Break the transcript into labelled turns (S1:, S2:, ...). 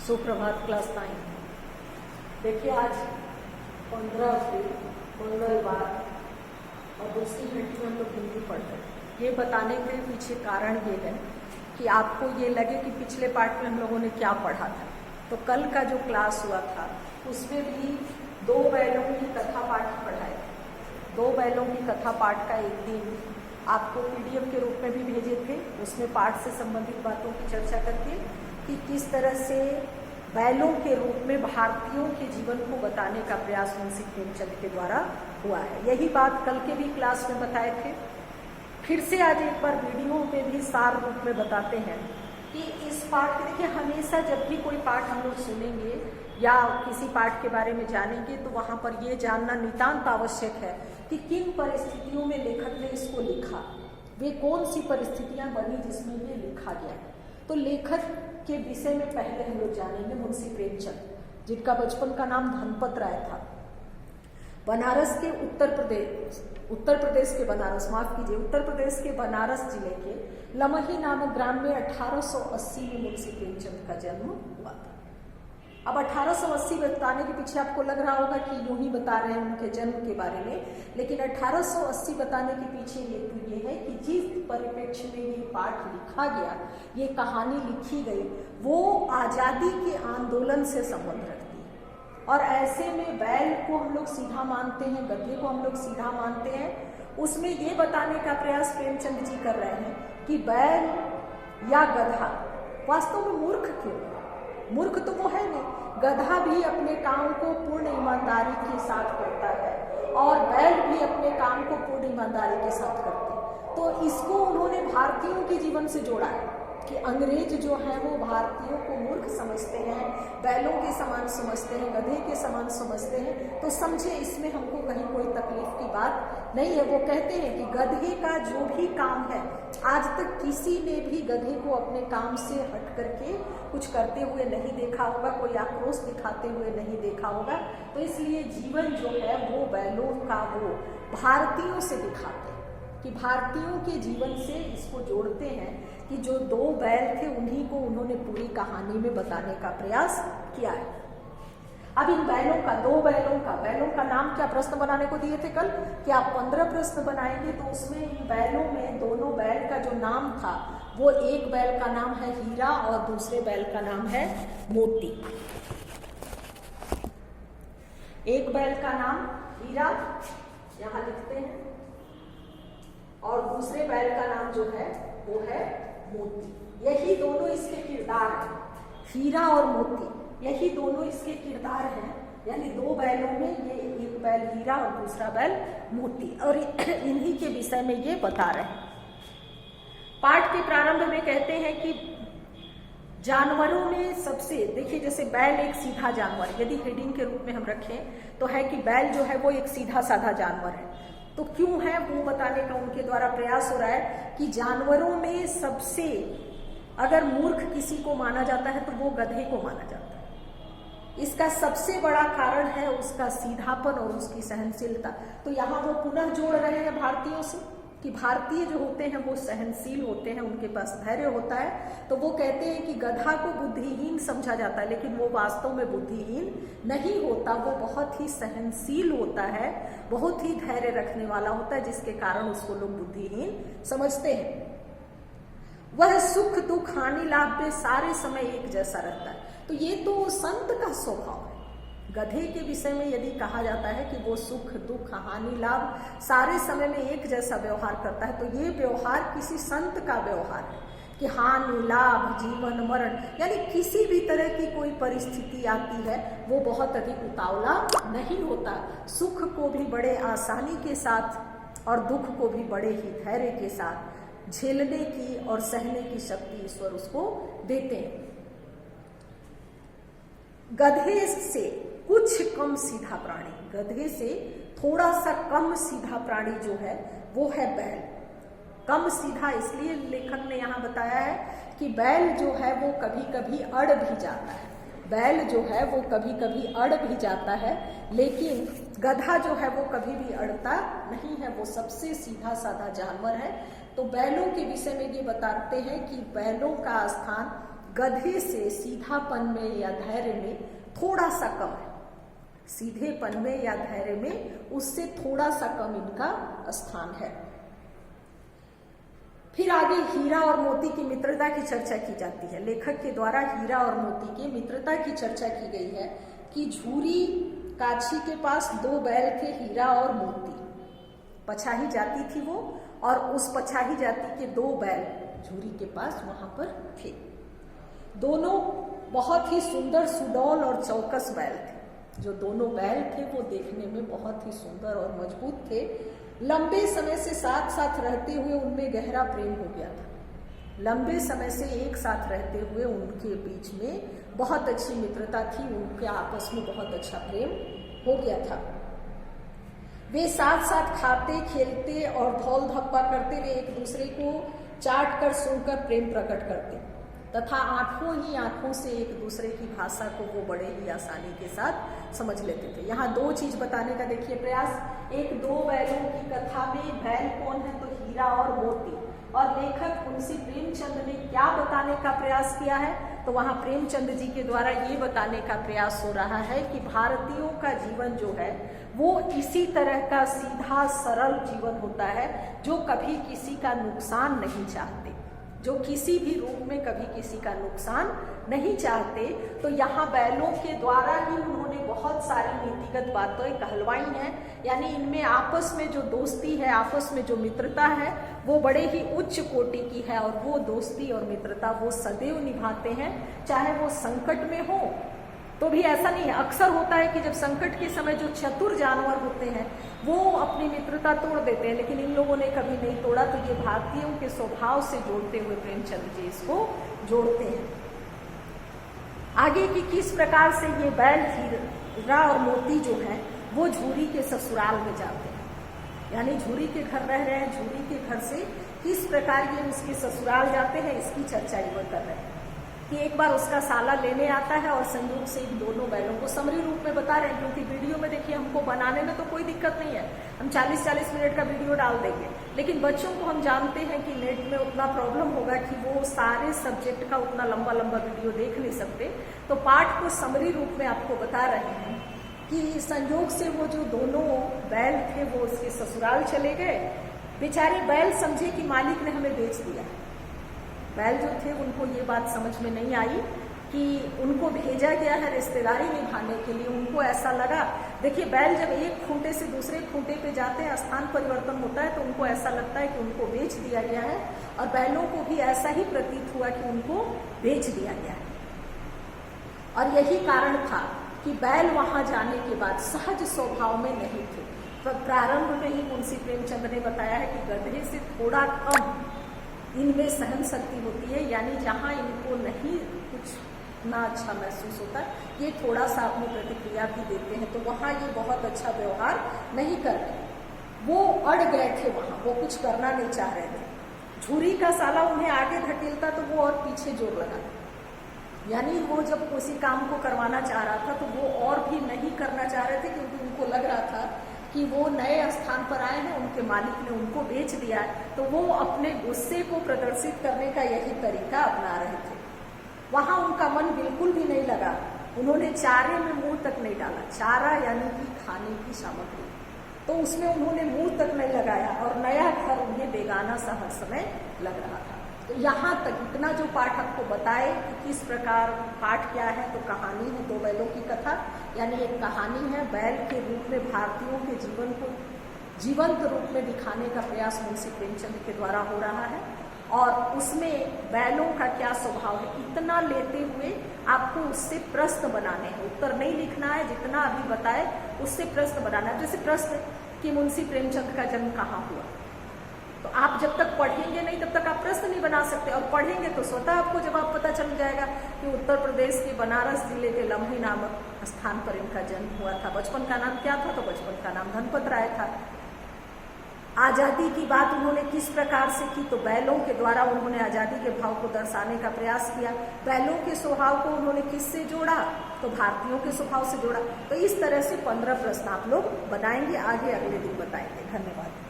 S1: सुप्रभात क्लास 9। देखिए आज 15 अप्रैल मंगलवार और दूसरी घंटी में हम लोग हिंदी पढ़ रहे हैं। ये बताने के पीछे कारण ये है कि आपको ये लगे कि पिछले पाठ में हम लोगों ने क्या पढ़ा था। तो कल का जो क्लास हुआ था उसमें भी 2 बैलों की कथा पाठ पढ़ाए थे। 2 बैलों की कथा पाठ का एक दिन आपको PDF के रूप में भी भेजे थे। उसमें पाठ से संबंधित बातों की चर्चा करके कि किस तरह से बैलों के रूप में भारतीयों के जीवन को बताने का प्रयास मुंशी प्रेमचंद के द्वारा हुआ है। यही बात कल के भी क्लास में बताए थे। फिर से आज एक बार वीडियो में भी सार रूप में बताते हैं कि इस पाठ के देखिए हमेशा जब भी कोई पाठ हम लोग सुनेंगे या किसी पाठ के बारे में जानेंगे तो वहाँ पर ये जानना नितांत आवश्यक है कि किन परिस्थितियों में लेखक ने इसको लिखा, वे कौन सी परिस्थितियां बनी जिसमें ये लिखा गया। तो लेखक के विषय में पहले हम लोग जानेंगे मुंशी प्रेमचंद, जिनका बचपन का नाम धनपत राय था। बनारस के उत्तर प्रदेश के बनारस, माफ कीजिए, उत्तर प्रदेश के बनारस जिले के लमही नामक ग्राम में 1880 में मुंशी प्रेमचंद का जन्म हुआ था। अब 1880 बताने के पीछे आपको लग रहा होगा कि यूं ही बता रहे हैं उनके जन्म के बारे में, लेकिन 1880 बताने के पीछे हेतु ये है कि जिस परिप्रेक्ष्य में ये पाठ लिखा गया, ये कहानी लिखी गई, वो आज़ादी के आंदोलन से संबंध रखती है। और ऐसे में बैल को हम लोग सीधा मानते हैं, गधे को हम लोग सीधा मानते हैं। उसमें ये बताने का प्रयास प्रेमचंद जी कर रहे हैं कि बैल या गधा वास्तव में मूर्ख क्यों? मूर्ख तो वो है नहीं, गधा भी अपने काम को पूर्ण ईमानदारी के साथ करता है और बैल भी अपने काम को पूर्ण ईमानदारी के साथ करते हैं। तो इसको उन्होंने भारतीयों के जीवन से जोड़ा है कि अंग्रेज जो है वो भारतीयों को मूर्ख समझते हैं, बैलों के समान समझते हैं, गधे के समान समझते हैं। तो समझे इसमें हमको कहीं कोई तकलीफ की बात नहीं है। वो कहते हैं कि गधे का जो भी काम है, आज तक किसी ने भी गधे को अपने काम से हट करके कुछ करते हुए नहीं देखा होगा, कोई आक्रोश दिखाते हुए नहीं देखा होगा। तो इसलिए जीवन जो है वो बैलों का वो भारतीयों से दिखाते हैं कि भारतीयों के जीवन से इसको जोड़ते हैं कि जो 2 बैल थे उन्हीं को उन्होंने पूरी कहानी में बताने का प्रयास किया है। अब इन बैलों का, 2 बैलों का नाम क्या प्रश्न बनाने को दिए थे कल कि आप 15 प्रश्न बनाएंगे। तो उसमें इन बैलों में दोनों बैल का जो नाम था वो एक बैल का नाम है हीरा और दूसरे बैल का नाम है मोती। एक बैल का नाम हीरा यहाँ लिखते हैं और दूसरे बैल का नाम जो है वो है मोती। यही दोनों इसके किरदार हैं, हीरा और मोती, यही दोनों इसके किरदार हैं। यानी 2 बैलों में ये एक बैल हीरा और दूसरा बैल मोती, और इन्हीं के विषय में ये बता रहे हैं। पाठ के प्रारंभ में कहते हैं कि जानवरों में सबसे, देखिए जैसे बैल एक सीधा जानवर, यदि हेडिंग के रूप में हम रखें तो है कि बैल जो है वो एक सीधा साधा जानवर है। तो क्यों है वो बताने का उनके द्वारा प्रयास हो रहा है कि जानवरों में सबसे अगर मूर्ख किसी को माना जाता है तो वो गधे को माना जाता है। इसका सबसे बड़ा कारण है उसका सीधापन और उसकी सहनशीलता। तो यहाँ वो पुनः जोड़ रहे हैं भारतीयों से कि भारतीय जो होते हैं वो सहनशील होते हैं, उनके पास धैर्य होता है। तो वो कहते हैं कि गधा को बुद्धिहीन समझा जाता है, लेकिन वो वास्तव में बुद्धिहीन नहीं होता, वो बहुत ही सहनशील होता है, बहुत ही धैर्य रखने वाला होता है, जिसके कारण उसको लोग बुद्धिहीन समझते हैं। वह सुख दुख हानि लाभ में सारे समय एक जैसा रहता है। तो ये तो संत का स्वभाव है। गधे के विषय में यदि कहा जाता है कि वो सुख दुख हानि लाभ सारे समय में एक जैसा व्यवहार करता है, तो ये व्यवहार किसी संत का व्यवहार है कि हानि लाभ जीवन मरण, यानी किसी भी तरह की कोई परिस्थिति आती है वो बहुत अधिक उतावला नहीं होता। सुख को भी बड़े आसानी के साथ और दुख को भी बड़े ही धैर्य के साथ झेलने की और सहने की शक्ति ईश्वर उसको देते हैं। गधे से कुछ कम सीधा प्राणी, गधे से थोड़ा सा कम सीधा प्राणी जो है वो है बैल। कम सीधा इसलिए लेखक ने यहाँ बताया है कि बैल जो है वो कभी कभी अड़ भी जाता है, बैल जो है वो कभी कभी अड़ भी जाता है, लेकिन गधा जो है वो कभी भी अड़ता नहीं है, वो सबसे सीधा साधा जानवर है। तो बैलों के विषय में ये बताते हैं कि बैलों का स्थान गधे से सीधापन में या धैर्य में थोड़ा सा कम है, सीधेपन में या धैर्य में उससे थोड़ा सा कम इनका स्थान है। फिर आगे हीरा और मोती की मित्रता की चर्चा की जाती है। लेखक के द्वारा हीरा और मोती की मित्रता की चर्चा की गई है कि झूरी काछी के पास 2 बैल थे, हीरा और मोती। पछाही जाति थी वो, और उस पछाही जाति के 2 बैल झूरी के पास वहां पर थे। दोनों बहुत ही सुंदर सुडौल और चौकस बैल थे। जो दोनों बैल थे वो देखने में बहुत ही सुंदर और मजबूत थे। लंबे समय से साथ साथ रहते हुए उनमें गहरा प्रेम हो गया था। लंबे समय से एक साथ रहते हुए उनके बीच में बहुत अच्छी मित्रता थी, उनके आपस में बहुत अच्छा प्रेम हो गया था। वे साथ साथ खाते, खेलते और धौल धप्पा करते हुए एक दूसरे को चाट कर सूंघकर प्रेम प्रकट करते तथा आंखों से एक दूसरे की भाषा को वो बड़े ही आसानी के साथ समझ लेते थे। यहाँ 2 चीज बताने का देखिए प्रयास। एक 2 बैलों की कथा में बैल कौन है, तो हीरा और मोती, और लेखक मुंशी प्रेमचंद ने क्या बताने का प्रयास किया है, तो वहाँ प्रेमचंद जी के द्वारा ये बताने का प्रयास हो रहा है कि भारतीयों का जीवन जो है वो इसी तरह का सीधा सरल जीवन होता है जो कभी किसी का नुकसान नहीं चाहते, जो किसी भी रूप में कभी किसी का नुकसान नहीं चाहते। तो यहाँ बैलों के द्वारा ही उन्होंने बहुत सारी नीतिगत बातें कहलवाई हैं, यानी इनमें आपस में जो दोस्ती है, आपस में जो मित्रता है वो बड़े ही उच्च कोटि की है, और वो दोस्ती और मित्रता वो सदैव निभाते हैं, चाहे वो संकट में हो तो भी ऐसा नहीं है। अक्सर होता है कि जब संकट के समय जो चतुर जानवर होते हैं वो अपनी मित्रता तोड़ देते हैं, लेकिन इन लोगों ने कभी नहीं तोड़ा। तो ये भारतीयों के स्वभाव से जोड़ते हुए प्रेमचंद जी इसको जोड़ते हैं। आगे की किस प्रकार से ये बैल हीरा और मोती जो है वो झूरी के ससुराल में जाते हैं, यानी झूरी के घर रह रहे हैं, झूरी के घर से किस प्रकार ये उसके ससुराल जाते हैं, इसकी चर्चा ये कर रहे हैं। कि एक बार उसका साला लेने आता है और संयोग से इन दोनों बैलों को समरी रूप में बता रहे हैं, क्योंकि वीडियो में देखिए हमको बनाने में तो कोई दिक्कत नहीं है, हम 40-40 मिनट का वीडियो डाल देंगे, लेकिन बच्चों को हम जानते हैं कि नेट में उतना प्रॉब्लम होगा कि वो सारे सब्जेक्ट का उतना लंबा लंबा वीडियो देख नहीं सकते। तो पाठ को समरी रूप में आपको बता रहे हैं कि संयोग से वो जो दोनों बैल थे वो उसके ससुराल चले गए। बेचारे बैल समझे कि मालिक ने हमें बेच दिया। बैल जो थे उनको ये बात समझ में नहीं आई कि उनको भेजा गया है रिश्तेदारी निभाने के लिए। उनको ऐसा लगा, देखिए बैल जब एक खूंटे से दूसरे खूंटे पे जाते हैं, स्थान परिवर्तन होता है, तो उनको ऐसा लगता है कि उनको बेच दिया गया है, और बैलों को भी ऐसा ही प्रतीत हुआ कि उनको बेच दिया गया है। और यही कारण था कि बैल वहां जाने के बाद सहज स्वभाव में नहीं थे। तो प्रारंभ में ही मुंशी प्रेमचंद ने बताया है कि गधे से थोड़ा कम इनमें सहन शक्ति होती है, यानी जहाँ इनको नहीं कुछ ना अच्छा महसूस होता ये थोड़ा सा अपनी प्रतिक्रिया भी देते हैं, तो वहाँ ये बहुत अच्छा व्यवहार नहीं करते। वो अड़ गए थे वहाँ, वो कुछ करना नहीं चाह रहे थे। झूरी का साला उन्हें आगे धकेलता तो वो और पीछे जोर लगाता, यानी वो जब किसी काम को करवाना चाह रहा था तो वो और भी नहीं करना चाह रहे थे, क्योंकि उनको लग रहा था कि वो नए स्थान पर आए हैं, उनके मालिक ने उनको बेच दिया है, तो वो अपने गुस्से को प्रदर्शित करने का यही तरीका अपना रहे थे। वहां उनका मन बिल्कुल भी नहीं लगा, उन्होंने चारे में मुंह तक नहीं डाला। चारा यानी कि खाने की सामग्री, तो उसमें उन्होंने मुंह तक नहीं लगाया, और नया घर उन्हें बेगाना सा हर समय लग रहा था। तो यहाँ तक इतना जो पाठ आपको बताए कि किस प्रकार पाठ क्या है, तो कहानी है 2 बैलों की कथा, यानी एक कहानी है बैल के रूप में भारतीयों के जीवन को जीवंत रूप में दिखाने का प्रयास मुंशी प्रेमचंद के द्वारा हो रहा है, और उसमें बैलों का क्या स्वभाव है इतना लेते हुए आपको उससे प्रश्न बनाने हैं। उत्तर नहीं लिखना है, जितना अभी बताए उससे प्रश्न बनाना है। जैसे प्रश्न कि मुंशी प्रेमचंद का जन्म कहाँ हुआ, तो आप जब तक पढ़ेंगे नहीं तब तक आप प्रश्न नहीं बना सकते, और पढ़ेंगे तो स्वतः आपको जवाब पता चल जाएगा कि उत्तर प्रदेश के बनारस जिले के लम्ही नामक स्थान पर इनका जन्म हुआ था। बचपन का नाम क्या था, तो बचपन का नाम धनपत राय था। आजादी की बात उन्होंने किस प्रकार से की, तो बैलों के द्वारा उन्होंने आजादी के भाव को दर्शाने का प्रयास किया। बैलों के स्वभाव को उन्होंने किससे जोड़ा, तो भारतीयों के स्वभाव से जोड़ा। तो इस तरह से 15 प्रश्न आप लोग बनाएंगे, आगे अगले दिन बताएंगे। धन्यवाद।